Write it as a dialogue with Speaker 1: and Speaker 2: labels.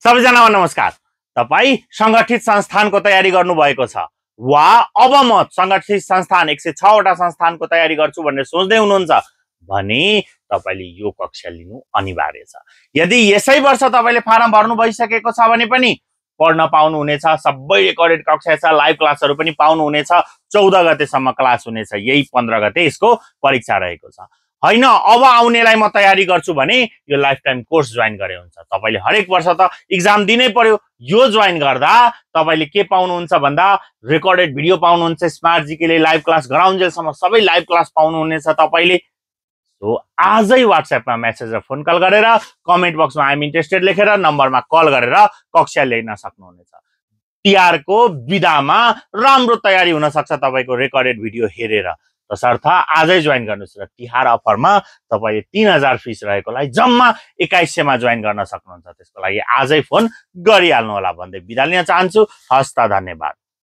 Speaker 1: सबैजनालाई नमस्कार। तपाई संगठित संस्थानको तयारी गर्नु भएको छ वा अब म संगठित संस्थान 106 वटा संस्थानको तयारी गर्छु भन्ने सोच्दै हुनुहुन्छ भने तपाईले यो कक्षा लिनु अनिवार्य छ। यदि यसै वर्ष तपाईले फारम भर्नु भइसकेको छ भने पनि पढ्न पाउनु हुनेछ। सबै रेकर्डेड कक्षा छ, लाइभ क्लासहरु पनि पाउनु हुनेछ। 14 गतेसम्म क्लास हुनेछ। यही 15 गते यसको परीक्षा रहेको छ। हैन अब आउनेलाई म तयारी गर्छु भने यो लाइफ टाइम कोर्स जोइन गरे हुन्छ। तपाईले हरेक वर्ष त एक्जाम दिनै पर्यो। यो जोइन गर्दा तपाईले के पाउनुहुन्छ भन्दा रेकर्डेड भिडियो पाउनुहुन्छ। स्मार्ट जीकेले लाइभ क्लास गराउन्जेलसम्म सबै लाइभ क्लास पाउनु हुनेछ तपाईले। सो आजै व्हाट्सएपमा मेसेज र फोन कल गरेर कमेन्ट बक्समा आइ एम इन्ट्रेस्टेड लेखेर नम्बरमा कल गरेर कक्षा लिन सक्नुहुनेछ। तिहार को विदामा राम्रो तयारी हुन सक्छ तपाईको रेकर्डेड भिडियो हेरेर। तसर्थ आजै जोइन गर्नुस् र तिहार अफरमा तपाईले 3000 फिस रहेकोलाई जम्मा 2100 मा जोइन गर्न सक्नुहुन्छ। त्यसको लागि आजै फोन गरिहाल्नु होला भन्दै बिदा लिन चाहन्छु। हस्त धन्यवाद।